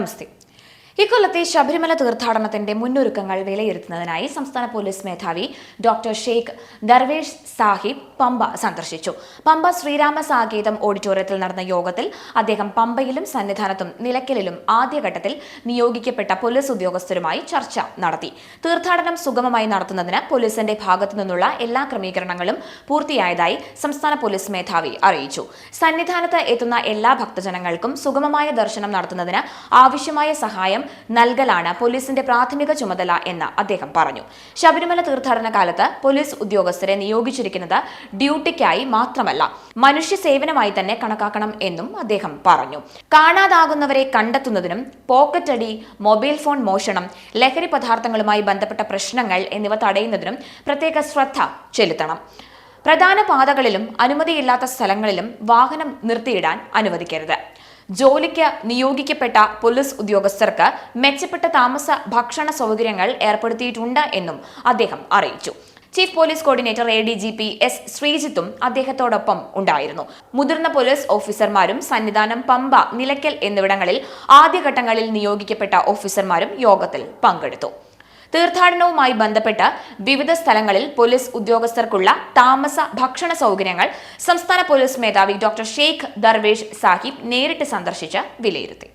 നമസ്തേ. ഇക്കൊല്ലത്തെ ശബരിമല തീർത്ഥാടനത്തിന്റെ മുന്നൊരുക്കങ്ങൾ വിലയിരുത്തുന്നതിനായി സംസ്ഥാന പോലീസ് മേധാവി ഡോക്ടർ ഷെയ്ഖ് ദർവേഷ് സാഹിബ് പമ്പ സന്ദർശിച്ചു. പമ്പ ശ്രീരാമ സാകേതം ഓഡിറ്റോറിയത്തിൽ നടന്ന യോഗത്തിൽ അദ്ദേഹം പമ്പയിലും സന്നിധാനത്തും നിലയ്ക്കലിലും ആദ്യഘട്ടത്തിൽ നിയോഗിക്കപ്പെട്ട പോലീസ് ഉദ്യോഗസ്ഥരുമായി ചർച്ച നടത്തി. തീർത്ഥാടനം സുഗമമായി നടത്തുന്നതിന് പോലീസിന്റെ ഭാഗത്തു നിന്നുള്ള എല്ലാ ക്രമീകരണങ്ങളും പൂർത്തിയായതായി സംസ്ഥാന പോലീസ് മേധാവി അറിയിച്ചു. സന്നിധാനത്ത് എത്തുന്ന എല്ലാ ഭക്തജനങ്ങൾക്കും സുഗമമായ ദർശനം നടത്തുന്നതിന് ആവശ്യമായ സഹായം നൽകലാണ് പോലീസിന്റെ പ്രാഥമിക ചുമതല എന്ന് അദ്ദേഹം പറഞ്ഞു. ശബരിമല തീർത്ഥാടന കാലത്ത് പോലീസ് ഉദ്യോഗസ്ഥരെ നിയോഗിച്ചിരിക്കുന്നത് ഡ്യൂട്ടിക്കായി മാത്രമല്ല, മനുഷ്യ സേവനമായി തന്നെ കണക്കാക്കണം എന്നും അദ്ദേഹം പറഞ്ഞു. കാണാതാകുന്നവരെ കണ്ടെത്തുന്നതിനും പോക്കറ്റടി, മൊബൈൽ ഫോൺ മോഷണം, ലഹരി പദാർത്ഥങ്ങളുമായി ബന്ധപ്പെട്ട പ്രശ്നങ്ങൾ എന്നിവ തടയുന്നതിനും പ്രത്യേക ശ്രദ്ധ ചെലുത്തണം. പ്രധാന പാതകളിലും അനുമതിയില്ലാത്ത സ്ഥലങ്ങളിലും വാഹനം നിർത്തിയിടാൻ അനുവദിക്കരുത്. ജോലിക്ക് നിയോഗിക്കപ്പെട്ട പോലീസ് ഉദ്യോഗസ്ഥർക്ക് മെച്ചപ്പെട്ട താമസ ഭക്ഷണ സൗകര്യങ്ങൾ ഏർപ്പെടുത്തിയിട്ടുണ്ട് എന്നും അദ്ദേഹം അറിയിച്ചു. Chief police coordinator ADGP S ശ്രീജിത്തും അദ്ദേഹത്തോടൊപ്പം ഉണ്ടായിരുന്നു. മുതിർന്ന പോലീസ് ഓഫീസർമാരും സന്നിധാനം, പമ്പ, നിലയ്ക്കൽ എന്നിവിടങ്ങളിൽ ആദ്യഘട്ടങ്ങളിൽ നിയോഗിക്കപ്പെട്ട ഓഫീസർമാരും യോഗത്തിൽ പങ്കെടുത്തു. തീർത്ഥാടനവുമായി ബന്ധപ്പെട്ട് വിവിധ സ്ഥലങ്ങളിൽ പോലീസ് ഉദ്യോഗസ്ഥർക്കുള്ള താമസ ഭക്ഷണ സൗകര്യങ്ങൾ സംസ്ഥാന പോലീസ് മേധാവി ഡോക്ടർ ഷെയ്ഖ് ദർവേഷ് സാഹിബ് നേരിട്ട് സന്ദർശിച്ച് വിലയിരുത്തി.